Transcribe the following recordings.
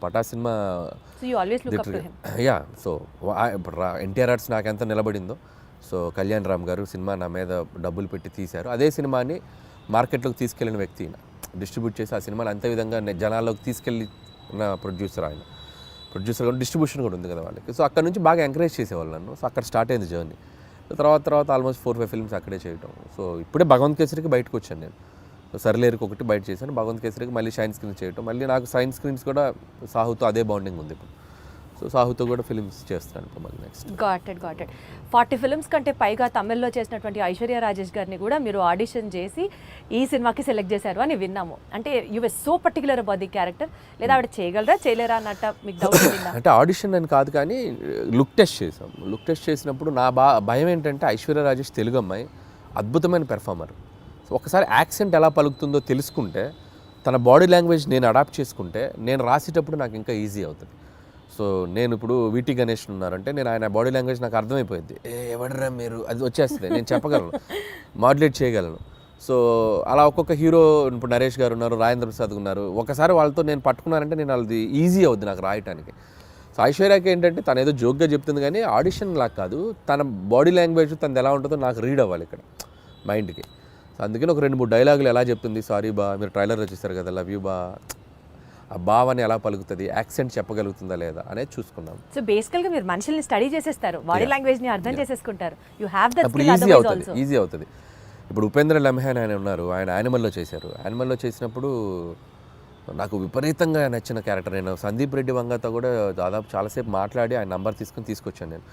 Phata cinema So you always look up to him. Yeah so ఇప్పుడు NTR arts నాకు ఎంత నిలబడిందో, so Kalyan Ram గారు cinema నా మీద డబ్బులు పెట్టి తీశారు. అదే సినిమాని మార్కెట్లోకి తీసుకెళ్ళిన వ్యక్తి ఈయన. డిస్ట్రిబ్యూట్ చేసి ఆ సినిమాని అంతే విధంగా జనాల్లోకి తీసుకెళ్ళిన ప్రొడ్యూసర్ ఆయన. ప్రొడ్యూసర్ కూడా డిస్ట్రిబ్యూషన్ కూడా ఉంది కదా వాళ్ళకి. సో అక్కడ నుంచి బాగా ఎంకరేజ్ చేసేవాళ్ళు నన్ను. సో అక్కడ స్టార్ట్ అయింది జర్నీ. తర్వాత ఆల్మోస్ట్ 4-5 ఫిల్మ్స్ అక్కడే చేయటం. సో ఇప్పుడే భగవంత్ కేసరికి బయటకు వచ్చాను నేను. సో సర్లేరుకి ఒకటి బయట చేశాను, భగవంత్ కేసరికి మళ్ళీ షైన్ స్క్రీన్ చేయటం. మళ్ళీ నాకు షైన్ స్క్రీన్స్ కూడా సాహుతో అదే బాండింగ్ ఉంది ఇప్పుడు. సో సాహుతో కూడా ఫిల్మ్స్ చేస్తాను ఇప్పుడు మళ్ళీ నెక్స్ట్. గాట్ ఇట్ 40 ఫిల్మ్స్ కంటే పైగా తమిళ్లో చేసినటువంటి ఐశ్వర్య రాజేష్ గారిని కూడా మీరు ఆడిషన్ చేసి ఈ సినిమాకి సెలెక్ట్ చేశారు అని విన్నాము. అంటే you were so particular about the character, లేదా ఆవిడ చేయగలరా చేయలేరా అన్నట్ట మీకు డౌట్ ఉందా? అంటే ఆడిషన్ అని కాదు కానీ లుక్ టెస్ట్ చేసాం. లుక్ టెస్ట్ చేసినప్పుడు నా భయం ఏంటంటే ఐశ్వర్య రాజేష్ తెలుగు అమ్మాయి, అద్భుతమైన పెర్ఫార్మర్. సో ఒకసారి యాక్సెంట్ ఎలా పలుకుతుందో తెలుసుకుంటే, తన బాడీ లాంగ్వేజ్ నేను అడాప్ట్ చేసుకుంటే, నేను రాసేటప్పుడు నాకు ఇంకా ఈజీ అవుతుంది. సో నేను ఇప్పుడు వీటి గణేష్ ఉన్నారంటే నేను ఆయన బాడీ లాంగ్వేజ్ నాకు అర్థమైపోయింది. ఎవడరా మీరు, అది వచ్చేస్తుంది, నేను చెప్పగలను, మాడ్యులేట్ చేయగలను. సో అలా ఒక్కొక్క హీరో, ఇప్పుడు నరేష్ గారు ఉన్నారు, రాజేంద్ర ప్రసాద్ ఉన్నారు, ఒకసారి వాళ్ళతో నేను పట్టుకున్నానంటే నేను అది ఈజీ అవుద్ది నాకు రాయటానికి. సో ఐశ్వర్యకి ఏంటంటే తను ఏదో జోక్గా చెప్తుంది కానీ ఆడిషన్ లాగా కాదు, తన బాడీ లాంగ్వేజ్ తనది ఎలా ఉంటుందో నాకు రీడ్ అవ్వాలి ఇక్కడ మైండ్కి. సో అందుకని ఒక 2-3 డైలాగులు ఎలా చెప్తుంది, సారీ బా, మీరు ట్రైలర్లో చూస్తారు కదా, లవ్ యూ బా, ఆ భావాన్ని ఎలా పలుకుతుంది, యాక్సెంట్ చెప్పగలుగుతుందా లేదా అనేది చూసుకున్నాం. సో బేసికల్గా మీరు మనుషుల్ని స్టడీ చేసేస్తారు, బాడీ లాంగ్వేజ్ని అర్థం చేసేసుకుంటారు. యూ హ్యావ్ దట్ అప్పుడు ఈజీ అవుతుంది. ఇప్పుడు ఉపేంద్ర లమ్హాన్ ఆయన ఉన్నారు, ఆయన యానిమల్లో చేశారు. యానిమల్లో చేసినప్పుడు నాకు విపరీతంగా నచ్చిన క్యారెక్టర్. నేను సందీప్ రెడ్డి వంగతో కూడా దాదాపు చాలాసేపు మాట్లాడి ఆయన నంబర్ తీసుకొచ్చాను నేను.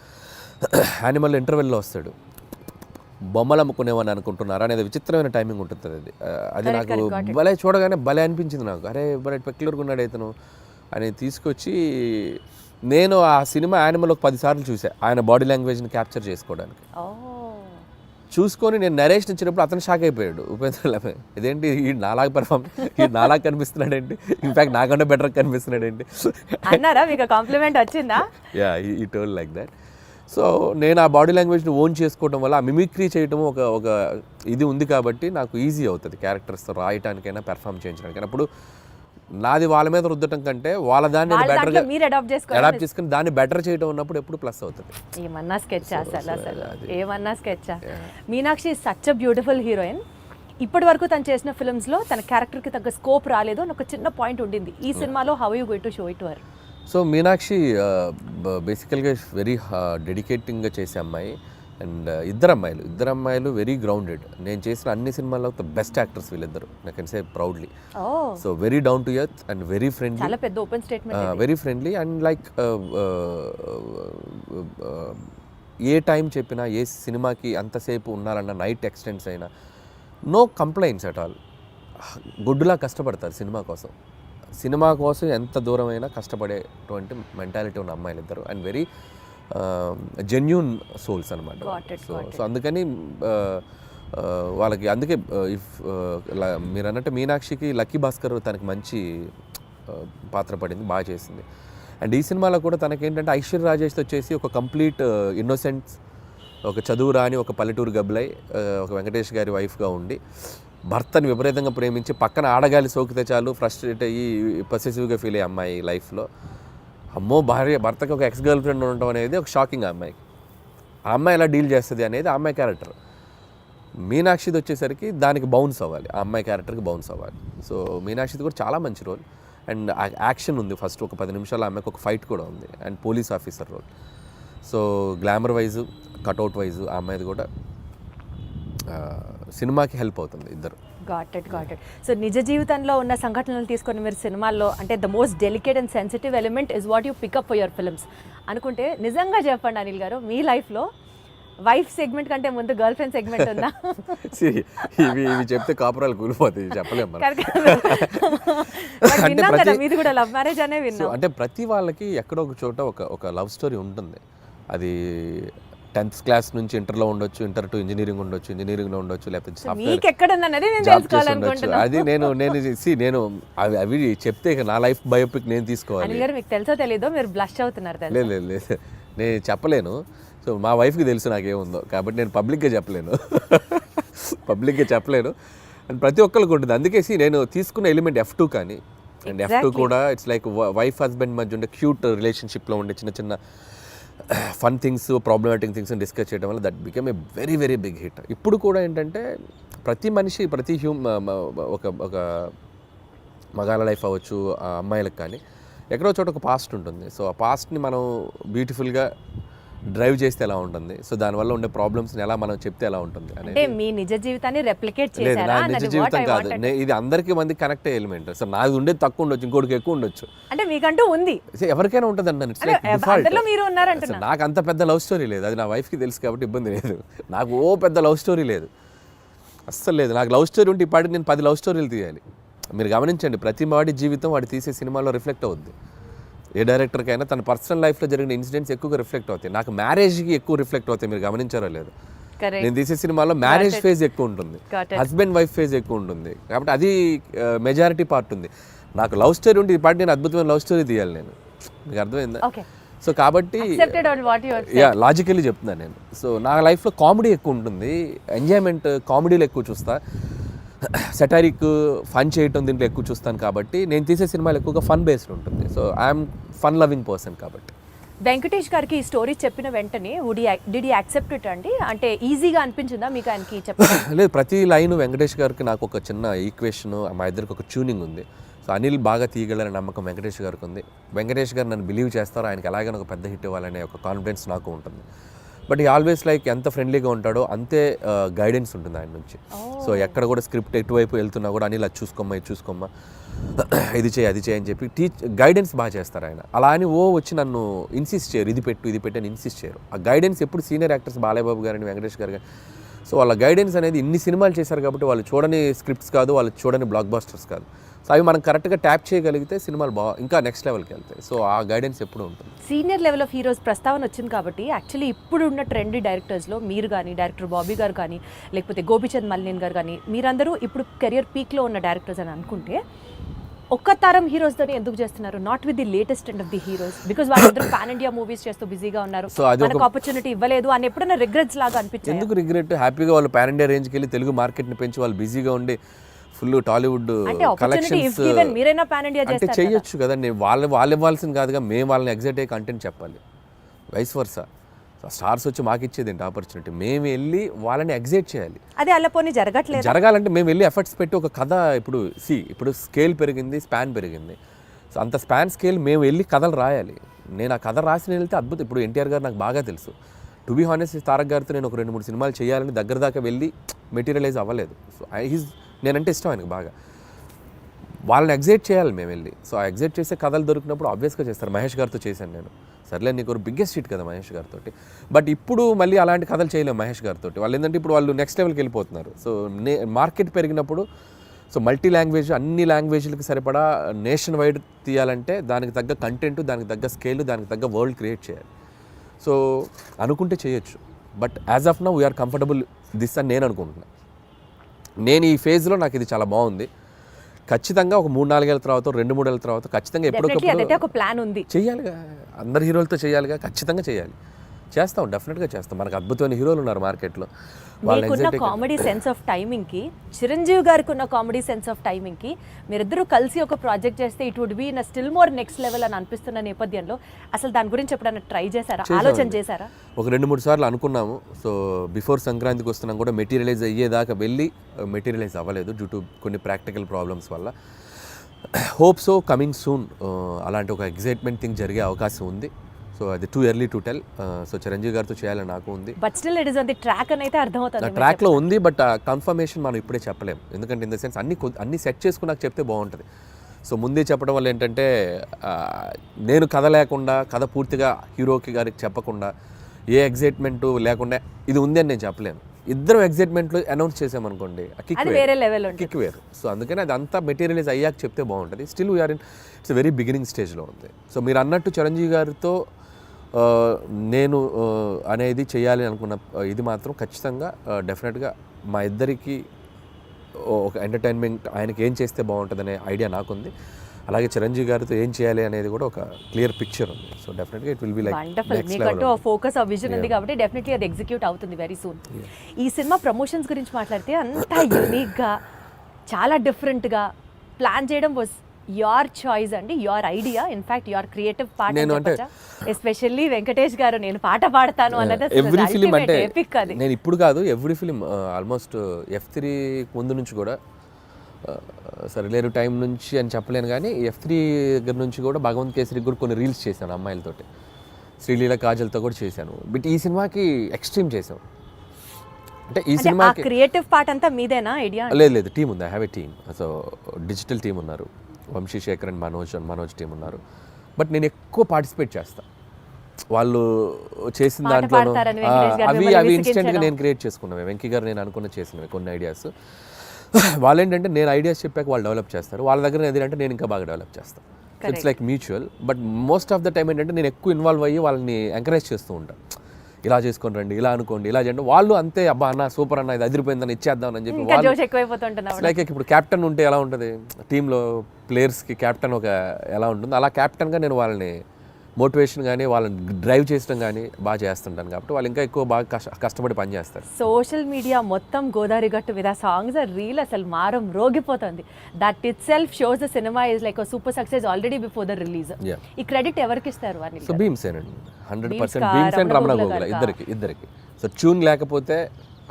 యానిమల్లో ఇంటర్వెల్లో వస్తాడు, బొమ్మలు అమ్ముకునేవని అనుకుంటున్నారా అనేది విచిత్రమైన టైమింగ్ ఉంటుంది. అది నాకు భలే, చూడగానే భలే అనిపించింది నాకు. అరే భలే పెక్యులర్గా ఉన్నాడు ఇతను అని తీసుకొచ్చి, నేను ఆ సినిమా యానిమల్ ఒక 10 సార్లు చూసాను ఆయన బాడీ లాంగ్వేజ్ని క్యాప్చర్ చేసుకోవడానికి. చూసుకొని నేను నరేష్ ఇచ్చినప్పుడు అతను షాక్ అయిపోయాడు, ఉపేంద్ర లమ్హాన్, ఇదేంటి ఈ నాలాగా కనిపిస్తున్నాడు ఏంటి, ఇన్ఫాక్ట్ నాకంటే బెటర్ కనిపిస్తున్నాడు ఏంటి అన్నారా? మీకు కాంప్లిమెంట్ వచ్చిందా? యా, ఈ టోల్ లైక్ దట్. సో నేను ఆ బాడీ లాంగ్వేజ్ని ఓన్ చేసుకోవడం వల్ల, ఆ మిమిక్రీ చేయడం ఒక ఇది ఉంది కాబట్టి నాకు ఈజీ అవుతుంది క్యారెక్టర్స్తో రాయటానికైనా పెర్ఫామ్ చేయించడానికైనా. అప్పుడు నాది వాళ్ళ మీద రుద్దటం కంటే వాళ్ళ దాన్ని బెటర్గా అడాప్ట్ చేసుకుని దాన్ని బెటర్ చేయడం ఉన్నప్పుడు ఎప్పుడు ప్లస్ అవుతుంది. ఏమన్నా స్కెచ్ ఏమన్నా sketch. Meenakshi such a beautiful heroine. ఇప్పటి వరకు తను చేసిన ఫిల్మ్స్లో తన క్యారెక్టర్కి తగ్గ స్కోప్ రాలేదు అని ఒక చిన్న పాయింట్ ఉండింది. ఈ సినిమాలో how you going to show it to her? So Meenakshi బేసికల్గా వెరీ డెడికేటింగ్గా చేసే అమ్మాయి. అండ్ ఇద్దరు అమ్మాయిలు వెరీ గ్రౌండెడ్. నేను చేసిన అన్ని సినిమాల్లో ద బెస్ట్ యాక్టర్స్ వీళ్ళిద్దరు, I can say proudly. So very down to earth and very friendly, చాలా పెద్ద open statement, very friendly. And like A time చెప్పినా, ఏ సినిమాకి అంతసేపు ఉన్నారన్న, నైట్ ఎక్స్టెండ్స్ అయినా, నో కంప్లైంట్స్ అట్ ఆల్. గుడ్డులా కష్టపడతారు సినిమా కోసం ఎంత దూరమైనా కష్టపడేటువంటి మెంటాలిటీ ఉన్న అమ్మాయిలు ఇద్దరు. అండ్ వెరీ జెన్యూన్ సోల్స్ అనమాట. సో అందుకని వాళ్ళకి, అందుకే మీరు అన్నట్టు మీనాక్షికి లక్కీ భాస్కర్ తనకి మంచి పాత్ర పడింది, బాగా చేసింది. అండ్ ఈ సినిమాలో కూడా తనకేంటంటే ఐశ్వర్య రాజేష్తో వచ్చేసి ఒక కంప్లీట్ ఇన్నోసెంట్స్, ఒక చదువు రాని ఒక పల్లెటూరు గబ్బలై ఒక వెంకటేష్ గారి వైఫ్గా ఉండి భర్తని విపరీతంగా ప్రేమించి పక్కన ఆడగాలి సోకితే చాలు ఫ్రస్ట్రేట్ అయ్యి పొసెసివ్గా ఫీల్ అయ్యే అమ్మాయి లైఫ్లో. అమ్మో, భర్తకి ఒక ఎక్స్ గర్ల్ ఫ్రెండ్ ఉండటం అనేది ఒక షాకింగ్. ఆ అమ్మాయి ఎలా డీల్ చేస్తుంది అనేది ఆ అమ్మాయి క్యారెక్టర్. మీనాక్షిది వచ్చేసరికి దానికి బౌన్స్ అవ్వాలి, ఆ అమ్మాయి క్యారెక్టర్కి బౌన్స్ అవ్వాలి. సో మీనాక్షిది కూడా చాలా మంచి రోల్. అండ్ యాక్షన్ ఉంది, ఫస్ట్ ఒక 10 నిమిషాలు ఆమెకు ఒక ఫైట్ కూడా ఉంది. And police officer role. So glamour wise, cutout wise ఆ అమ్మాయిది కూడా సినిమాకి హెల్ప్ అవుతుంది ఇద్దరు. Got it. సో నిజ జీవితంలో ఉన్న సంఘటనలు తీసుకొని మీరు సినిమాల్లో, అంటే the most delicate and sensitive element is what you pick up for your films అనుకుంటే, నిజంగా చెప్పండి అనిల్ గారు, మీ లైఫ్లో వైఫ్ సెగ్మెంట్ కంటే ముందు గర్ల్ ఫ్రెండ్ సెగ్మెంట్ ఉందా? ఇవి చెప్తే కాపురాలు కూలిపోతాయి, చెప్పలేము. మీది కూడా లవ్ మ్యారేజ్ అనే విన్నాం. అంటే ప్రతి వాళ్ళకి ఎక్కడో ఒక చోట ఒక లవ్ స్టోరీ ఉంటుంది. అది 10th క్లాస్ నుంచి ఇంటర్లో ఉండొచ్చు, ఇంటర్ టు ఇంజనీరింగ్ ఉండొచ్చు, ఇంజనీరింగ్లో ఉండొచ్చు, లేకపోతే అది నేను అవి చెప్తే నా లైఫ్ బయోపిక్ నేను తీసుకోవాలి. మీకు తెలుసో తెలీదో మీరు బ్లష్ అవుతున్నారు. లేదు, నేను చెప్పలేను. సో మా వైఫ్కి తెలుసు నాకేముందో, కాబట్టి నేను పబ్లిక్గా చెప్పలేను. అండ్ ప్రతి ఒక్కరికి ఉంటుంది. అందుకేసి నేను తీసుకున్న ఎలిమెంట్ F2 కానీ అండ్ F2 కూడా ఇట్స్ లైక్ వైఫ్ హస్బెండ్ మధ్య ఉండే క్యూట్ రిలేషన్షిప్లో ఉండే చిన్న చిన్న fun things problematic things discuss చేయడం వల్ల that become a very very big hit. ఇప్పుడు కూడా ఏంటంటే ప్రతి మనిషి ప్రతి ఒక మగాళ్ళ లైఫ్ అవ్వచ్చు, అమ్మాయిలకు కానీ ఎక్కడో చోట ఒక పాస్ట్ ఉంటుంది. సో ఆ పాస్ట్ని మనం బ్యూటిఫుల్గా డ్రైవ్ చేస్తే ఎలా ఉంటుంది, సో దానివల్ల ఉండే ప్రాబ్లమ్స్ని ఎలా మనం చెప్తే ఎలా ఉంటుంది అంటే మీ నిజ జీవితాన్ని రెప్లికేట్ లేదు చేశారా నా నిజ జీవితం కాదు, ఇది అందరికీ మంది కనెక్ట్ అయ్యే ఎలిమెంట్. సో నాది ఉండేది తక్కువ ఉండొచ్చు, ఇంకోటికి ఎక్కువ ఉండొచ్చు, అంటే మీకంటూ ఉంది, ఎవరికైనా ఉంటుంది అన్న. అందులో మీరు ఉన్నారంటున్నా. నాకు అంత పెద్ద లవ్ స్టోరీ లేదు, అది నా వైఫ్కి తెలుసు కాబట్టి ఇబ్బంది లేదు. నాకు పెద్ద లవ్ స్టోరీ లేదు, అస్సలు లేదు. నాకు లవ్ స్టోరీ ఉంటే ఇప్పటికి నేను 10 లవ్ స్టోరీలు తీయాలి. మీరు గమనించండి, ప్రతి వాడి జీవితం వాడి తీసే సినిమాలో రిఫ్లెక్ట్ అవుద్ది. ఏ డైరెక్టర్కైనా తన పర్సనల్ లైఫ్లో జరిగిన ఇన్సిడెంట్స్ ఎక్కువగా రిఫ్లెక్ట్ అవుతాయి. నాకు మ్యారేజ్కి ఎక్కువ రిఫ్లెక్ట్ అవుతాయి, మీరు గమనించారో లేదు. నేను తీసే సినిమాలో మ్యారేజ్ ఫేజ్ ఎక్కువ ఉంటుంది, హస్బెండ్ వైఫ్ ఫేజ్ ఎక్కువ ఉంటుంది, కాబట్టి అది మెజారిటీ పార్ట్ ఉంది. నాకు లవ్ స్టోరీ ఉంటే ఇప్పటి నేను అద్భుతమైన లవ్ స్టోరీ తీయాలి నేను, మీకు అర్థమైందా? సో కాబట్టి లాజికల్లీ చెప్తున్నాను నేను. సో నా లైఫ్లో కామెడీ ఎక్కువ ఉంటుంది, ఎంజాయ్మెంట్ కామెడీలో ఎక్కువ చూస్తా, సెటారిక్ ఫన్ చేయటం దీంట్లో ఎక్కువ చూస్తాను. కాబట్టి నేను తీసే సినిమాలు ఎక్కువగా ఫన్ బేస్డ్ ఉంటుంది. So I'm fun loving person. కాబట్టి వెంకటేష్ గారికి ఈ స్టోరీ చెప్పిన వెంటనే డిడ్ యూ యాక్సెప్ట్ ఇట్ అండి? అంటే ఈజీగా అనిపించిందా మీకు ఆయనకి చెప్పడం? లేదు, ప్రతి లైన్ వెంకటేష్ గారికి నాకు ఒక చిన్న ఈక్వేషన్, మా ఇద్దరికి ఒక ట్యూనింగ్ ఉంది. సో అనిల్ బాగా తీయగలనే నమ్మకం వెంకటేష్ గారికి ఉంది. వెంకటేష్ గారు నన్ను బిలీవ్ చేస్తారో, ఆయనకి ఎలాగైనా ఒక పెద్ద హిట్ ఇవ్వాలనే ఒక కాన్ఫిడెన్స్ నాకు ఉంటుంది. బట్ ఈ ఆల్వేస్ లైక్ ఎంత ఫ్రెండ్లీగా ఉంటాడో అంతే గైడెన్స్ ఉంటుంది ఆయన నుంచి. సో ఎక్కడ కూడా స్క్రిప్ట్ ఎటువైపు వెళ్తున్నా కూడా అనిల్ అది చూసుకోమ్మా, ఇది చూసుకోమ్మా, ఇది చేయి అది చేయి అని చెప్పి గైడెన్స్ బాగా చేస్తారు ఆయన. అలా అని వచ్చి నన్ను ఇన్సిస్ట్ చేయరు, ఇది పెట్టు అని ఇన్సిస్ట్ చేయరు. ఆ గైడెన్స్ ఎప్పుడు సీనియర్ యాక్టర్స్ బాలయ్యబాబు గారిని, వెంకటేష్ గారు కానీ, సో వాళ్ళ గైడెన్స్ అనేది ఇన్ని సినిమాలు చేశారు కాబట్టి వాళ్ళు చూడని స్క్రిప్ట్స్ కాదు, వాళ్ళు చూడని బ్లాక్ బాస్టర్స్ కాదు. సో అవి మనం కరెక్ట్గా ట్యాప్ చేయగలిగితే సినిమాలు ఇంకా నెక్స్ట్ లెవెల్కి వెళ్తాయి. సో ఆ గైడెన్స్ ఎప్పుడు ఉంటుంది. సీనియర్ లెవెల్ ఆఫ్ హీరోస్ ప్రస్తావన వచ్చింది కాబట్టి యాక్చువల్లీ ఇప్పుడు ఉన్న ట్రెండీ డైరెక్టర్స్లో మీరు కానీ, డైరెక్టర్ బాబీ గారు కానీ, లేకపోతే గోపిచంద్ మల్లినేని గారు కానీ, మీరందరూ ఇప్పుడు కెరియర్ పీక్లో ఉన్న డైరెక్టర్స్ అని అనుకుంటే ఒక్క తరం హీరోస్తోనే ఎందుకు చేస్తున్నారు, not with the latest and of the heroes? Because వాళ్ళందరూ పాన్ ఇండియా మూవీస్ చేస్తూ బిజీగా ఉన్నారు, మనకు ఆపర్చునిటీ ఇవ్వలేదు అని ఎప్పుడైనా రిగ్రెట్స్ లాగా అనిపించింది? ఎందుకు రిగ్రెట్? హ్యాపీగా వాళ్ళు పాన్ ఇండియా రేంజ్కి వెళ్ళి తెలుగు మార్కెట్ని పెంచి వాళ్ళు బిజీగా ఉండి ఫుల్ టాలీవుడ్ కలెక్షన్స్ అంటే చేయొచ్చు కదండి. వాళ్ళు ఇవ్వాల్సింది కాదుగా, మేము వాళ్ళని ఎగ్జైట్ అయ్యే కంటెంట్ చెప్పాలి. వైస్ వర్సా, స్టార్స్ వచ్చి మాకు ఇచ్చేది ఏంటి ఆపర్చునిటీ, మేము వెళ్ళి వాళ్ళని ఎగ్జైట్ చేయాలి. అదే అలా పోనీ జరగట్లేదు. జరగాలంటే మేము వెళ్ళి ఎఫర్ట్స్ పెట్టి ఒక కథ, ఇప్పుడు స్కేల్ పెరిగింది, స్పాన్ పెరిగింది. సో అంత స్పాన్ స్కేల్ మేము వెళ్ళి కథలు రాయాలి. నేను ఆ కథ రాసి వెళ్తే అద్భుతం. ఇప్పుడు ఎన్టీఆర్ గారు నాకు బాగా తెలుసు. టు బీ హానెస్ట్, తారక్ గారితో నేను ఒక 2-3 సినిమాలు చేయాలని దగ్గర దాకా వెళ్ళి మెటీరియలైజ్ అవ్వలేదు. సో నేనంటే ఇష్టం ఆయనకు బాగా. వాళ్ళని ఎగ్జైట్ చేయాలి మేము వెళ్ళి. సో ఆ ఎగ్జైట్ చేసే కథలు దొరికినప్పుడు ఆబ్వియస్గా చేస్తారు. మహేష్ గారితో చేశాను నేను, సర్లే నీకు బిగ్గెస్ట్ హిట్ కదా మహేష్ గారితో. బట్ ఇప్పుడు మళ్ళీ అలాంటి కథలు చేయలేము మహేష్ గారితో. వాళ్ళు ఏంటంటే ఇప్పుడు వాళ్ళు నెక్స్ట్ లెవెల్కి వెళ్ళిపోతున్నారు. సో మార్కెట్ పెరిగినప్పుడు, సో మల్టీ లాంగ్వేజ్, అన్ని లాంగ్వేజ్లకి సరిపడా నేషన్ వైడ్ తీయాలంటే దానికి తగ్గ కంటెంట్, దానికి తగ్గ స్కేల్, దానికి తగ్గ వరల్డ్ క్రియేట్ చేయాలి. సో అనుకుంటే చేయొచ్చు. But as of now we are comfortable this అని నేను అనుకుంటున్నాను. నేను ఈ ఫేజ్లో నాకు ఇది చాలా బాగుంది. ఖచ్చితంగా ఒక 3-4 ఏళ్ళ తర్వాత, 2-3 ఏళ్ళ తర్వాత ఖచ్చితంగా ఎప్పుడొకప్పుడు ప్లాన్ ఉంది, చేయాలిగా. అందరు హీరోలతో చేయాలిగా, ఖచ్చితంగా చేయాలి. చేస్తాం, డెఫినెట్గా చేస్తాం. మనకు అద్భుతమైన హీరోలు ఉన్నారు మార్కెట్లో. మీకున్న కామెడీ సెన్స్ ఆఫ్ టైమింగ్కి, చిరంజీవి గారికి ఉన్న కామెడీ సెన్స్ ఆఫ్ టైమింగ్కి మీరిద్దరూ కలిసి ఒక ప్రాజెక్ట్ చేస్తే it would be in still more next level అని అనిపిస్తున్న నేపథ్యంలో అసలు దాని గురించి ఎప్పుడైనా ట్రై చేశారా, ఆలోచన చేశారా? ఒక 2-3 సార్లు అనుకున్నాము. సో బిఫోర్ సంక్రాంతికి వస్తున్నాం కూడా మెటీరియలైజ్ అయ్యేదాకా వెళ్ళి మెటీరియలైజ్ అవ్వలేదు డ్యూ టు కొన్ని ప్రాక్టికల్ ప్రాబ్లమ్స్ వల్ల. హోప్ సో కమింగ్ సూన్ అలాంటి ఒక ఎగ్జైట్మెంట్ థింగ్ జరిగే అవకాశం ఉంది. సో అది too early to tell. So Chiranjeevi గారితో చేయాలని నాకు ఉంది. But still it is on the track అని అయితే అర్థమవుతుంది. ట్రాక్లో ఉంది, బట్ కన్ఫర్మేషన్ మనం ఇప్పుడే చెప్పలేము. ఎందుకంటే ఇన్ ద సెన్స్ అన్ని సెట్ చేసుకుని నాకు చెప్తే బాగుంటుంది. సో ముందే చెప్పడం వల్ల ఏంటంటే నేను కథ లేకుండా, కథ పూర్తిగా హీరోకి గారికి చెప్పకుండా, ఏ ఎగ్జైట్మెంట్ లేకుండా ఇది ఉంది అని నేను చెప్పలేను. ఇద్దరం ఎగ్జైట్మెంట్లో అనౌన్స్ చేసామనుకోండి, కిక్ వేరు. సో అందుకని అది అంతా మెటీరియలైజ్ అయ్యాక చెప్తే బాగుంటుంది. Still we are in it's very beginning స్టేజ్లో ఉంది. సో మీరు అన్నట్టు చిరంజీవి గారితో నేను అనేది చేయాలి అనుకున్న ఇది మాత్రం ఖచ్చితంగా డెఫినెట్గా మా ఇద్దరికి ఒక ఎంటర్టైన్మెంట్, ఆయనకి ఏం చేస్తే బాగుంటుందనే ఐడియా నాకుంది. అలాగే చిరంజీవి గారితో ఏం చేయాలి అనేది కూడా ఒక క్లియర్ పిక్చర్ ఉంది. సో డెఫినెట్గా ఇట్ విల్ బి లైక్ మీకంటూ ఫోకస్ ఆ విజన్ ఉంది కాబట్టి డెఫినెట్లీ అది ఎగ్జిక్యూట్ అవుతుంది వెరీ సూన్. ఈ సినిమా ప్రమోషన్స్ గురించి మాట్లాడితే అంతా యూనిక్గా, చాలా డిఫరెంట్గా ప్లాన్ చేయడం వాజ్ యువర్ చాయిస్ అండి, your idea, in fact your creative part నేను అంటే ఎస్పెషల్లీ వెంకటేష్ గారు నేను పాట పాడతాను అన్నది ఎవ్రీ ఫిలిం అంటే ఎపిక్ అది. నేను ఇప్పుడు కాదు, ఎవ్రీ ఫిలిం ఆల్మోస్ట్ F3 ముందు నుంచి కూడా సరే లేరు టైం నుంచి అని చెప్పలేను కానీ F3 దగ్గర నుంచి కూడా భగవంత్ కేసరికి కూడా కొన్ని రీల్స్ చేశాను అమ్మాయిలతోటి, శ్రీలీల కాజల్తో కూడా చేశాను. బట్ ఈ సినిమాకి ఎక్స్ట్రీమ్ చేసాం. అంటే ఈ సినిమాకి క్రియేటివ్ పార్ట్ అంతా మీదేనా ఐడియా? లేదు టీం ఉంది, I have a team. So digital team ఉన్నారు, వంశీ శేఖర్ అండ్ మనోజ్ టీం ఉన్నారు. బట్ నేను ఎక్కువ పార్టిసిపేట్ చేస్తాను వాళ్ళు చేసిన దాంట్లో. అవి ఇన్స్టెంట్గా నేను క్రియేట్ చేసుకున్నాను. వెంకీ గారు నేను అనుకున్న చేసినవి కొన్ని ఐడియాస్. వాళ్ళు ఏంటంటే నేను ఐడియాస్ చెప్పాక వాళ్ళు డెవలప్ చేస్తారు, వాళ్ళ దగ్గర ఏదంటే నేను ఇంకా బాగా డెవలప్ చేస్తాను. It's like mutual. But most of the time ఏంటంటే నేను ఎక్కువ ఇన్వాల్వ్ అయ్యి వాళ్ళని ఎంకరేజ్ చేస్తూ ఉంటాను. ఇలా చేసుకొని రండి, ఇలా అనుకోండి, ఇలా చేయండి. వాళ్ళు అంతే, అబ్బా అన్న సూపర్ అన్న, ఇది అదిరిపోయిందని ఇచ్చేద్దాం అని చెప్పి వాళ్ళు లైక్ ఇప్పుడు క్యాప్టెన్ ఉంటే ఎలా ఉంటుంది టీంలో ప్లేయర్స్కి, క్యాప్టెన్ ఒక ఎలా ఉంటుంది అలా క్యాప్టెన్గా నేను వాళ్ళని మోటివేషన్ కానీ వాళ్ళని డ్రైవ్ చేయడం కానీ బాగా చేస్తుంటాను. కాబట్టి వాళ్ళు ఇంకా ఎక్కువ బాగా కష్టపడి పనిచేస్తారు. సోషల్ మీడియా మొత్తం గోదావరి గట్టు మీద సాంగ్స్ రీల్ అసలు మారం రోగిపోతుంది. That itself shows the cinema is like super success already before the release. ఈ క్రెడిట్ ఎవరికి ఇస్తారు? సో భీమ్సేనండి, 100% భీమ్స్ అండ్ రమణ గోగుల ఇద్దరికి. సో ట్యూన్ లేకపోతే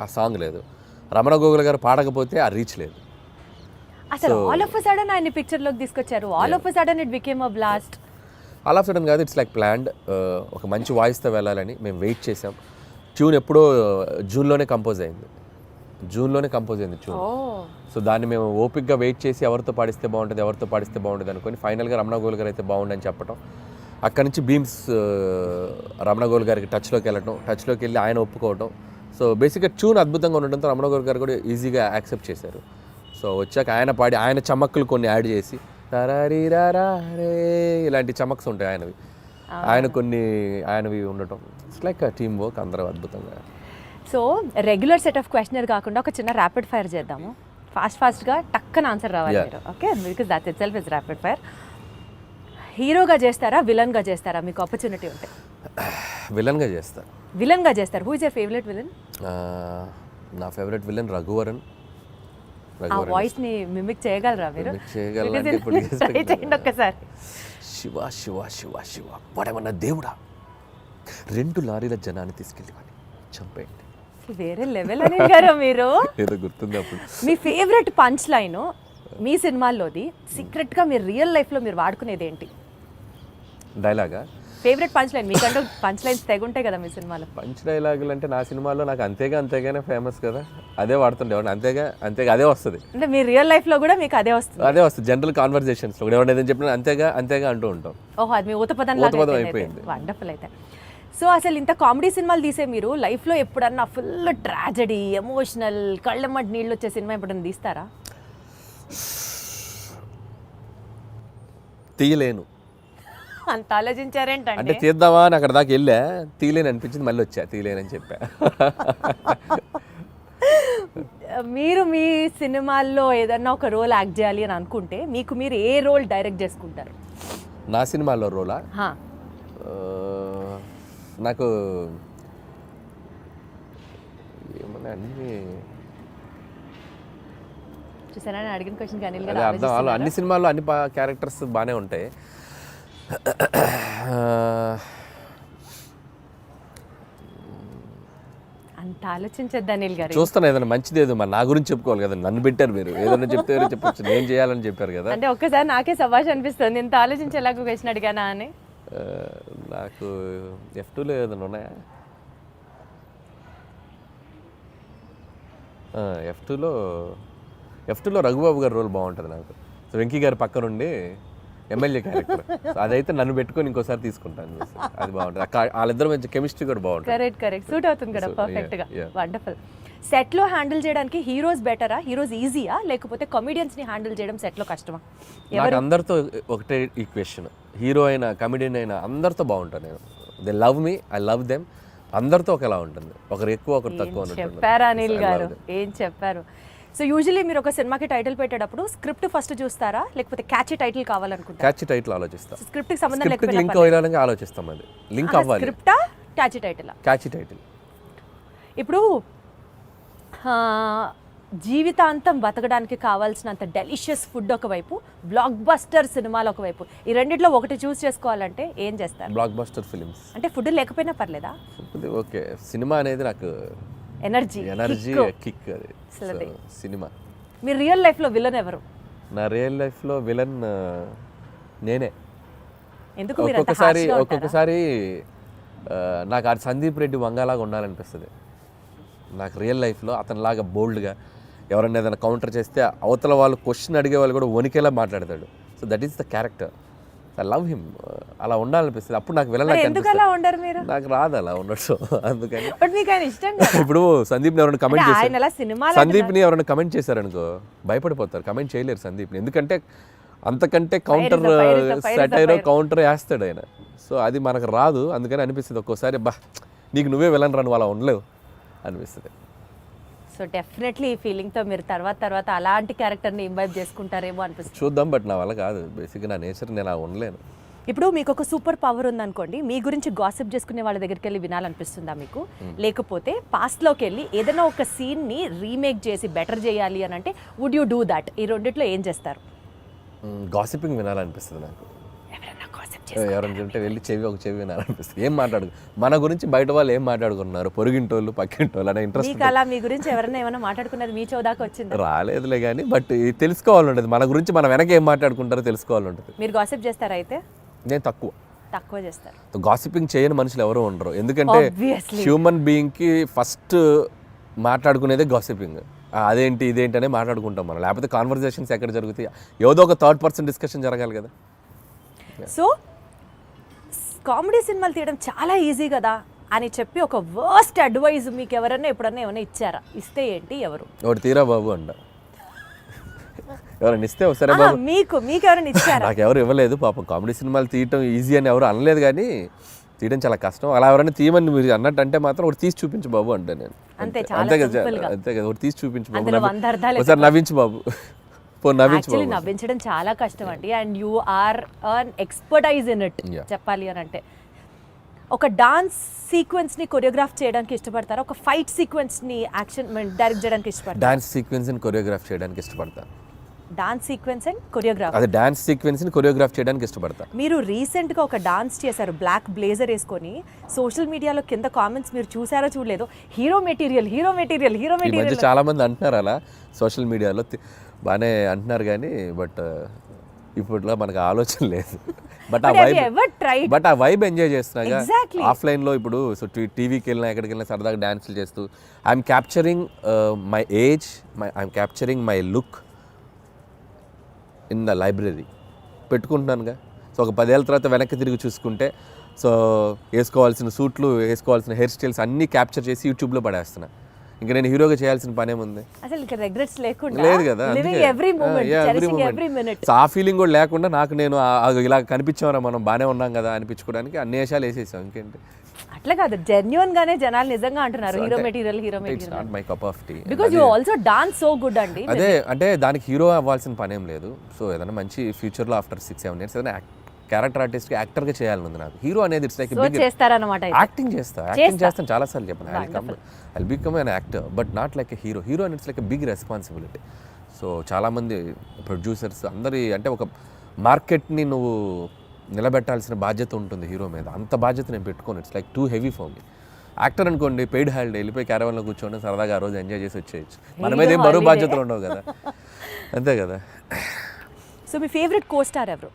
ఆ సాంగ్ లేదు, రమణ గోగుల గారు పాడకపోతే ఆ రీచ్ లేదు. అసలు ఆల్ ఆఫ్ అ సడన్ ఆయన పిక్చర్ లోకి తీసుకొచ్చారు, all of a sudden it became a blast. All of sudden కాదు, ఇట్స్ లైక్ ప్లాన్డ్. ఒక మంచి వాయిస్తో వెళ్ళాలని మేము వెయిట్ చేసాం. ట్యూన్ ఎప్పుడో జూన్లోనే కంపోజ్ అయింది ట్యూన్. సో దాన్ని మేము ఓపిక్గా వెయిట్ చేసి ఎవరితో పాడిస్తే బాగుంటుంది అనుకొని ఫైనల్గా రమణ గోల్ గారు అయితే బాగుండని చెప్పడం. అక్కడి నుంచి భీమ్స్ రమణ గోల్ గారికి టచ్లోకి వెళ్ళి ఆయన ఒప్పుకోవడం. సో బేసిక్గా ట్యూన్ అద్భుతంగా ఉండడంతో రమణ గోల్ గారు కూడా ఈజీగా యాక్సెప్ట్ చేశారు. సో వచ్చాక ఆయన పాడి ఆయన చమక్కులు కొన్ని యాడ్ చేసి రే ఇలాంటి చమక్స్ ఉంటాయి ఆయనవి ఉండటం. ఇట్స్ లైక్ టీమ్ వర్క్, అందరూ అద్భుతంగా. So regular set of questionnaire కాకుండా ఒక చిన్న ర్యాపిడ్ ఫైర్ చేద్దాము. ఫాస్ట్గా టక్కన ఆన్సర్ రావాలి మీరు. Okay, because that it self is rapid fire. హీరోగా చేస్తారా, విలన్గా చేస్తారా? మీకు ఆపర్చునిటీ ఉంటే విలన్గా చేస్తారు. Who is your favourite villain? నా ఫేవరెట్ విలన్ రఘువరన్. ఆ వాయిస్ ని మిమిక్ చేయగలరా మీరు? ఒక్కసారి. శివ శివ శివ శివ వాడేమన్నా దేవుడా, 2 లారీల జనాన్ని తీసుకెళ్ళి చంపేయండి. వేరే లెవెల్ అని గారు మీరు. ఏదో గుర్తుంది అప్పుడు. మీ ఫేవరెట్ పంచ్ లైన్ మీ సినిమాల్లోది, సీక్రెట్ గా మీరు రియల్ లైఫ్ లో మీరు వాడుకునేది ఏంటి? డైలాగా? Favourite punch line. మీకంటూ పంచ్ లైన్స్ తెగుంటాయి కదా మీ సినిమాలో. పంచ్ డైలాగులు అంటే నా సినిమాలో నాకు అంతేగానే ఫేమస్ కదా, అదే వాడుతుండేవాడిని. అంతేగా అదే వస్తుంది. అంటే మీ రియల్ లైఫ్ లో కూడా మీకు అదే వస్తుంది? జనరల్ కాన్వర్సేషన్స్ లో ఎవరైనా ఏదైనా చెప్పినా అంతేగా అంటూ ఉంటాం. ఓహో, అది మీ ఊతపదం అయిపోయింది. వండర్ఫుల్. అయితే సో అసలు ఇంత కామెడీ సినిమాలు తీసే మీరు లైఫ్లో ఎప్పుడన్నా ఫుల్ ట్రాజడీ, ఎమోషనల్, కళ్ళమ్మటి నీళ్ళు వచ్చే సినిమా ఎప్పుడన్నా తీస్తారా? తీయలేను. అంత ఆలోచించారేంటంటే? అంటే తీద్దామా అని అక్కడ దాకా వెళ్ళా, తీయలేని అనిపించింది, మళ్ళీ వచ్చా తీయలేనని చెప్పా. మీరు మీ సినిమాల్లో ఏదన్నా ఒక రోల్ యాక్ట్ చేయాలి అని అనుకుంటే మీకు మీరు ఏ రోల్ డైరెక్ట్ చేసుకుంటారు? నా సినిమాలో రోలా? నాకు ఏమన్నా అన్ని చూసారా అడిగిన క్వశ్చన్ కానీ అర్థం. అన్ని సినిమాల్లో అన్ని క్యారెక్టర్స్ బాగానే ఉంటాయి. అంత ఆలోచించద్దు అనిల్ గారు. చూస్తాను ఏదైనా మంచిది, ఏదో మరి నా గురించి చెప్పుకోవాలి కదా, నన్ను పెట్టారు మీరు, ఏదైనా చెప్తే చెప్పొచ్చు, నేను చేయాలని చెప్పారు కదా. అంటే ఒక్కసారి నాకే సభాష్ అనిపిస్తుంది, ఇంత ఆలోచించేలాగా క్వశ్చన్ అడిగానా అని. నాకు F2లో ఏదైనా ఉన్నాయా? F2లో రఘుబాబు గారి రోల్ బాగుంటుంది నాకు. సో వెంకీ గారి పక్క నుండి ఎమ్మెల్యే క్యారెక్టర్, అదైతే నన్ను పెట్టుకొని ఇంకోసారి తీసుకుంటాను. అది బాగుంటుంది, వాళ్ళిద్దరు మంచి కెమిస్ట్రీ కూడా బాగుంటుంది. కరెక్ట్ సూట్ అవుతుంది కదా పర్ఫెక్ట్ గా. వండర్ఫుల్. సెట్ లో హ్యాండిల్ చేయడానికి హీరోస్ బెటరా, హీరోస్ ఈజీయా, లేకపోతే కామెడియన్స్ ని హ్యాండిల్ చేయడం సెట్ లో కష్టమా? నాకు అందరితో ఒకటే ఈక్వేషన్, హీరో అయినా కమెడియన్ అయినా అందరితో బాగుంటాను నేను. They love me, I love them. అందరితో ఒకలా ఉంటుంది, ఒకరు ఎక్కువ ఒకరు తక్కువ. చెప్పారు అనిల్ గారు, ఏం చెప్పారు. సో యూజువల్లీ మీరు ఒక సినిమాకి టైటిల్ పెట్టేటప్పుడు స్క్రిప్ట్ ఫస్ట్ చూస్తారా, లేకపోతే క్యాచీ టైటిల్ కావాలనుకుంటారా? క్యాచీ టైటిల్ ఆలోచిస్తాం. స్క్రిప్ట్ కి సంబంధం లేకపోతే లింక్ అవ్వాలని ఆలోచిస్తాం. అది లింక్ అవ్వాలి. స్క్రిప్టా క్యాచీ టైటిల్? Catchy title. ఇప్పుడు జీవితాంతం బతకడానికి కావాల్సినంత డెలిషియస్ ఫుడ్ ఒకవైపు, బ్లాక్ బస్టర్ సినిమాలు ఒకవైపు, ఈ రెండిట్లో ఒకటి చూస్ చేసుకోవాలంటే ఏం చేస్తారు? Block buster films. అంటే ఫుడ్ లేకపోయినా పర్లేదా? ఓకే, సినిమా అనేది నాకు ఎనర్జీ కిక్ అది. అసలు సినిమా. మీ రియల్ లైఫ్లో విలన్ ఎవరు? నా రియల్ లైఫ్లో విలన్ నేనే. ఎందుకు మీరు అంత harsh గా ఉంటారా? ఒక్కొక్కసారి నాకు ఆ సందీప్ రెడ్డి వంగలాగా ఉండాలనిపిస్తుంది. నాకు రియల్ లైఫ్లో అతనిలాగా బోల్డ్గా ఎవరైనా ఏదైనా కౌంటర్ చేస్తే అవతల వాళ్ళు క్వశ్చన్ అడిగే వాళ్ళు కూడా వణికేలా మాట్లాడతాడు. So that is the character. I love him. అలా ఉండాలనిపిస్తుంది. అప్పుడు నాకు విలన్ ఎందుకు అలా ఉండరు మీరు? నాకు రాదు అలా ఉండదు. అందుకని బట్ మీకు ఆయన ఇష్టం కదా. ఇప్పుడు సందీప్ని ఎవరైనా కమెంట్ ఆయన అలా చేశారు, సినిమాలో సందీప్ని ఎవరైనా కమెంట్ చేశారనుకో భయపడిపోతారు, కమెంట్ చేయలేరు సందీప్ని. ఎందుకంటే అంతకంటే కౌంటర్ సెటైరో కౌంటర్ వేస్తాడు ఆయన. సో అది మనకు రాదు. అందుకని అనిపిస్తుంది ఒక్కోసారి, బా నీకు నువ్వే విలన్ రన్ అలా ఉండలేవు అనిపిస్తుంది. సో డెఫినెట్లీ ఈ ఫీలింగ్తో మీరు తర్వాత అలాంటి క్యారెక్టర్ని ఇంబైబ్ చేసుకుంటారేమో అనిపిస్తుంది. చూద్దాం. బట్ నా వల్ల కాదు. బేసిక్గా నా నేచర్, నేను అలా ఉండలేను. ఇప్పుడు మీకు ఒక సూపర్ పవర్ ఉందనుకోండి, మీ గురించి గాసిప్ చేసుకునే వాళ్ళ దగ్గరికి వెళ్ళి వినాలనిపిస్తుందా మీకు? లేకపోతే పాస్ట్లోకి వెళ్ళి ఏదైనా ఒక సీన్ని రీమేక్ చేసి బెటర్ చేయాలి అని అంటే వుడ్ యూ డూ దాట్? ఈ రెండిట్లో ఏం చేస్తారు? గాసిపింగ్ వినాలనిపిస్తుంది నాకు. ఎవరైనా చెప్తే వెళ్ళి ఒక చెవి వినాలనిపిస్తుంది. ఏం మాట్లాడు మన గురించి బయట వాళ్ళు ఏం మాట్లాడుకున్నారు, పొరుగింటోళ్ళు పక్కింటోళ్ళు అనే ఇంట్రెస్ట్. అలా మీ గురించి ఎవరైనా ఏమైనా మాట్లాడుకున్నది మీ చోదాకా వచ్చింది? రాలేదులే కానీ, బట్ తెలుసుకోవాలంటది మన గురించి, మన వెనక ఏం మాట్లాడుకుంటారో తెలుసుకోవాలంటది. మీరు గాసిప్ చేస్తారా? అయితే నేను తక్కువ చేస్తారు. గాసిపింగ్ చేయని మనుషులు ఎవరు ఉండరు. ఎందుకంటే హ్యూమన్ బీయింగ్కి ఫస్ట్ మాట్లాడుకునేదే గాసిపింగ్. అదేంటి ఇదేంటి అనే మాట్లాడుకుంటాం మనం. లేకపోతే కాన్వర్జేషన్స్ ఎక్కడ జరుగుతాయి? ఏదో ఒక థర్డ్ పర్సన్ డిస్కషన్ జరగాలి కదా. సో కామెడీ సినిమాలు తీయడం చాలా ఈజీ కదా అని చెప్పి ఒక వర్స్ట్ అడ్వైజ్ మీకు ఎవరైనా ఎప్పుడన్నా ఏమైనా ఇచ్చారా? ఇస్తే ఏంటి? ఎవరు? ఒకటి తీరా బాబు అంట. ఎవరైనా ఇస్తే ఒకసారి బాబు. మీకు ఎవరైనా ఇచ్చారా? నాకు ఎవరు ఇవ్వలేదు పాపం. కామెడీ సినిమాలు తీయటం ఈజీ అని ఎవరు అనలేదు, కానీ తీయడం చాలా కష్టం. అలా ఎవరైనా తీయమని మీరు అన్నట్టు అంటే మాత్రం ఒకటి తీసి చూపించు బాబు అంటే నేను అంతే కదా. ఒకటి తీసి చూపించు బాబు, ఒకసారి నవ్వించు బాబు. యాక్చువల్లీ నవ్వించడం చాలా కష్టం అండి. And you are an expertise in it చెప్పాలి అని అంటే. ఒక డాన్స్ సీక్వెన్స్ ని కొరియోగ్రాఫ్ చేయడానికి ఇష్టపడతారా? ఒక ఫైట్ సీక్వెన్స్ ని యాక్షన్ డైరెక్ట్ చేయడానికి ఇష్టపడతారా? డాన్స్ సీక్వెన్స్ ని కొరియోగ్రాఫ్ చేయడానికి ఇష్టపడతాను. Dance sequence and choreograph. అదే డాన్స్ సీక్వెన్స్ ని కొరియోగ్రాఫ్ చేయడానికి ఇష్టపడతా. మీరు రీసెంట్ గా ఒక డాన్స్ చేశారు బ్లాక్ బ్లేజర్ వేసుకొని. సోషల్ మీడియాలో కింద కామెంట్స్ మీరు చూసారో చూడలేదు, హీరో మెటీరియల్. చాలా మంది అంటున్నారు అలా సోషల్ మీడియాలో, బాగానే అంటున్నారు కానీ బట్ ఇప్పట్లో మనకు ఆలోచన లేదు. బట్ ఆ వైబ్ ఎంజాయ్ చేస్తున్నాగా ఆఫ్లైన్లో. ఇప్పుడు సో టీవీకి వెళ్ళినా ఎక్కడికి వెళ్ళినా సరదాగా డాన్సులు చేస్తూ I'm capturing my age, I'm capturing my look in the library పెట్టుకుంటున్నానుగా. సో ఒక 10 ఏళ్ళ తర్వాత వెనక్కి తిరిగి చూసుకుంటే సో వేసుకోవాల్సిన సూట్లు, వేసుకోవాల్సిన హెయిర్ స్టైల్స్ అన్నీ క్యాప్చర్ చేసి యూట్యూబ్లో పడేస్తున్నా. ఇంకా నేను హీరోగా చేయాల్సిన పనేముంది? అసలు ఇంకా రిగ్రెట్స్ లేకుండా లేదు కదా. సో ఆ ఫీలింగ్ కూడా లేకుండా నాకు నేను ఇలా కనిపించామరా మనం బాగానే ఉన్నాం కదా అనిపించుకోవడానికి అన్ని వేషాలు వేసేసాం. ఇంకేంటి? అట్లా కాదు, జెన్యూన్ గానే జనాలు నిజంగా అంటున్నారు hero material. It's not my cup of tea. Because you also dance so good అండి. అదే అంటే దానికి హీరో అవ్వాల్సిన పనేం లేదు. సో ఏదైనా మంచి ఫ్యూచర్లో ఆఫ్టర్ 6-7 years ఏదైనా క్యారెక్టర్ ఆర్టిస్ట్ యాక్టర్గా చేయాలని ఉంది నాకు. హీరో అనేది ఇట్స్ లైక్ చేస్తారన్నమాట. యాక్టింగ్ చేస్తాను చాలాసార్లు చెప్పాను. I'll become an actor but not like a hero. Hero అని it's like a big responsibility. So చాలామంది ప్రొడ్యూసర్స్ అందరి అంటే ఒక మార్కెట్ని నువ్వు నిలబెట్టాల్సిన బాధ్యత ఉంటుంది హీరో మీద. అంత బాధ్యత నేను పెట్టుకోను. It's like too heavy for me. Actor అనుకోండి, పెయిడ్ హాలిడే వెళ్ళిపోయి క్యారవాన్లో కూర్చోండి, సరదాగా ఆ రోజు ఎంజాయ్ చేసి వచ్చేయచ్చు. మన మీద ఏం బరువు బాధ్యతలు ఉండవు కదా. అంతే కదా. సో మీ ఫేవరెట్ కో స్టార్ ఎవరు?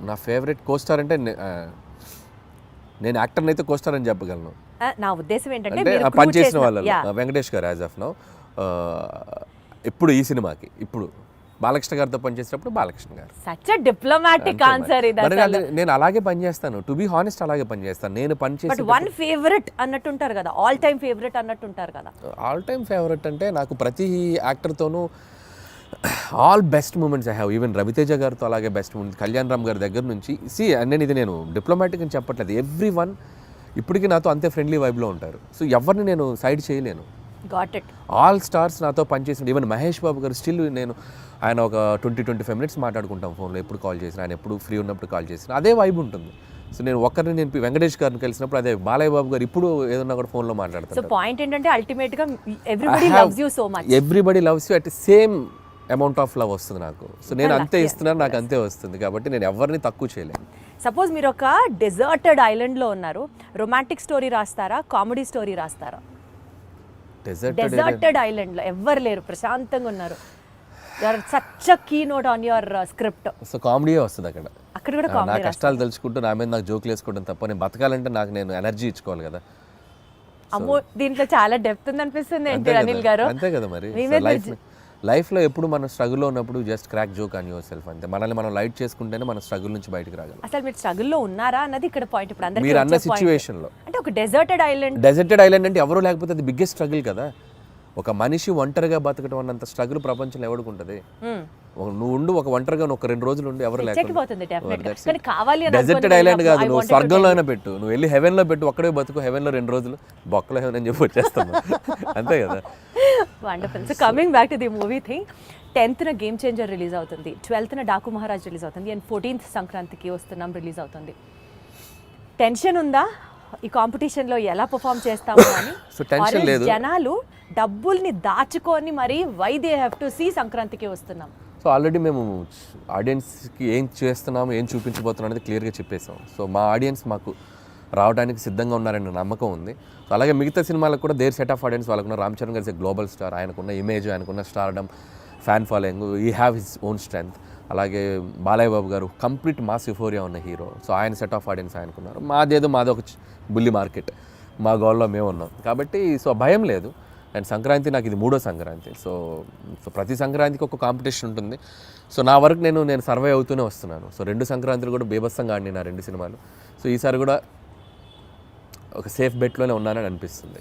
నా ఫేవరెట్ కో స్టార్ అంటే నేను యాక్టర్ని అయితే కో స్టార్ అని చెప్పగలను. నా ఉద్దేశం ఏంటంటే పనిచేసిన వాళ్ళు వెంకటేష్ గారు యాజ్ ఆఫ్ నౌ. ఇప్పుడు ఈ సినిమాకి ఇప్పుడు బాలకృష్ణ గారితో పనిచేసినప్పుడు బాలకృష్ణ గారు. సచ్ ఎ డిప్లొమాటిక్ ఆన్సర్ ఇది. నేను అలాగే పనిచేస్తాను, టు బి హానెస్ట్ అలాగే పనిచేస్తాను. నేను పనిచేసి వన్ ఫేవరెట్ అన్నట్టుంటారు కదా, ఆల్ టైమ్ ఫేవరెట్ అన్నట్టుంటారు కదా. ఆల్ టైమ్ ఫేవరెట్ అంటే నాకు ప్రతి యాక్టర్తోనూ all best moments I have. Even Ravi Teja గారితో అలాగే బెస్ట్ మూమెంట్స్, కళ్యాణ్ రామ్ గారి దగ్గర నుంచి. నేను డిప్లొమాటిక్ అని చెప్పట్లేదు. ఎవ్రీ వన్ ఇప్పటికీ నాతో అంతే ఫ్రెండ్లీ వైబ్లో ఉంటారు. సో ఎవరిని నేను సైడ్ చేయలేను. Got it. ఆల్ స్టార్స్ నాతో పనిచేసిన, ఈవెన్ మహేష్ బాబు గారు స్టిల్ నేను ఆయన ఒక 20-25 మినిట్స్ మాట్లాడుకుంటాం ఫోన్లో, ఎప్పుడు కాల్ చేసిన, ఆయన ఎప్పుడు ఫ్రీ ఉన్నప్పుడు కాల్ చేసిన, అదే వైబ్ ఉంటుంది. సో నేను వెంకటేష్ గారిని కలిసినప్పుడు అదే, బాలయ్య బాబు గారు ఇప్పుడు ఏదన్నా కూడా ఫోన్లో సో మాట్లాడతారు. పాయింట్ ఏంటంటే అల్టిమేట్ గా everybody loves you so much. Everybody loves you at same amount of love వస్తుంది నాకు. సో నేను అంతే ఇస్తున్నాను, నాకు అంతే వస్తుంది, కాబట్టి నేను ఎవరిని తక్కువ చేయలేను. సపోజ్ మీరు ఒక డెజర్టెడ్ ఐలాండ్లో ఉన్నారు, రొమాంటిక్ స్టోరీ రాస్తారా, కామెడీ స్టోరీ రాస్తారా? డెజర్టెడ్ ఐలాండ్లో ఎవ్వరు లేరు, ప్రశాంతంగా ఉన్నారు, such a key note on your script. So కామెడీయే వస్తుంది అక్కడ. అక్కడ కూడా నా కామెడీ కష్టాలు తెలుసుకుంటూ నా మీద నాకు జోకులు వేసుకోవడం తప్ప, నేను బతకాలంటే నాకు నేను ఎనర్జీ ఇచ్చుకోవాలి కదా. అమ్మో, దీంట్లో చాలా డెప్త్ ఉంది అనిపిస్తుంది ఏంటి అనిల్ గారు? అంతే కదా మరి. లైఫ్లో ఎప్పుడు మనం స్ట్రగుల్లో ఉన్నప్పుడు just crack joke on your self అంతే. మనల్ని మనం లైట్ చేసుకుంటేనే మన స్ట్రగుల్ నుంచి బయటకు రాగలం. అసలు మీరు స్ట్రగుల్లో ఉన్నారా అన్నది ఇక్కడ పాయింట్. ఇప్పుడు అందరికీ మీరు అన్న సిచ్యువేషన్లో అంటే ఒక డెజర్టెడ్ ఐలాండ్ అంటే ఎవరు లేకపోతే అది బిగ్గెస్ట్ స్ట్రగుల్ కదా. ఒక మనిషి ఒంటరిగా బతకడం అన్నంత స్ట్రగుల్ ప్రపంచంలో ఎవరికి ఉంటుంది? నువ్వు ఉండు, ఒక ఒంటరిగా ఒక 2 రోజులు ఉండి ఎవరు లేకపోతే. డెజర్టెడ్ ఐలాండ్ కాదు, నువ్వు స్వర్గంలో అయినా పెట్టు, నువ్వు వెళ్ళి హెవెన్ లో పెట్టు, ఒక్కడే బతుకు, హెవెన్ లో 2 రోజులు, బొక్కలో హెవెన్ అని చెప్పి వచ్చేస్తాను. అంతే కదా. Wonderful. So coming back to the movie thing, 10th game changer release అవుతుంది, 12th డాకు మహారాజ్ రిలీజ్ అవుతుంది, అండ్ 14th సంక్రాంతికి వస్తున్నాం రిలీజ్ అవుతుంది. టెన్షన్ ఉందా ఈ కాంపిటీషన్లో ఎలా పర్ఫామ్ చేస్తాము అని? సో టెన్షన్ లేదు. జనాలు డబ్బుల్ని దాచుకొని మరి why they have to see సంక్రాంతికి వస్తున్నాం. సో ఆల్రెడీ మేము ఆడియన్స్కి ఏం చేస్తున్నాము, ఏం చూపించబోతున్నాం అనేది క్లియర్గా చెప్పేసాం. సో మా ఆడియన్స్ మాకు రావడానికి సిద్ధంగా ఉన్నారనే నమ్మకం ఉంది. సో అలాగే మిగతా సినిమాలకు కూడా దేర్ సెట్ ఆఫ్ ఆడియన్స్ వాళ్ళకున్న. రామ్ చరణ్ గారి గ్లోబల్ స్టార్, ఆయనకున్న ఇమేజ్, ఆయనకున్న స్టార్డమ్, ఫ్యాన్ ఫాలోయింగ్, ఈ హ్యావ్ హిస్ ఓన్ స్ట్రెంగ్త్. అలాగే బాలయ్య బాబు గారు కంప్లీట్ మాస్ యుఫోరియా ఉన్న హీరో. సో ఆయన సెట్ ఆఫ్ ఆడియన్స్ ఆయనకున్నారు. మాదొక బుల్లి మార్కెట్, మా గోల్లో మేము ఉన్నాం కాబట్టి సో భయం లేదు. అండ్ సంక్రాంతి నాకు ఇది 3వ సంక్రాంతి. సో ప్రతి సంక్రాంతికి ఒక కాంపిటీషన్ ఉంటుంది. సో నా వరకు నేను సర్వే అవుతూనే వస్తున్నాను. సో 2 సంక్రాంతులు కూడా బీభత్సంగా ఆడినాయి నా 2 సినిమాలు. సో ఈసారి కూడా ఒక సేఫ్ బెట్లోనే ఉన్నానని అనిపిస్తుంది.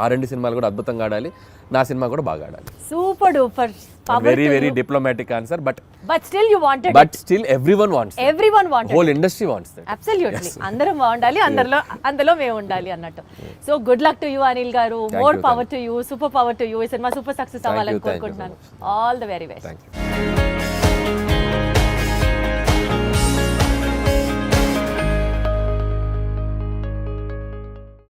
ఆ 2 సినిమాలు కూడా అద్భుతంగా ఆడాలి, నా సినిమా కూడా బాగా ఆడాలి. Super duper. Very diplomatic answer, but still you wanted, but still everyone wants, whole industry wants that. Absolutely. అందరం బాగుండాలి, అందులో మేము ఉండాలి అన్నట్టు. So good luck to you Anil garu, more power to you, super power to you. ఈ సినిమా super success అవ్వాలని కోరుకుంటున్నాను. All the very best.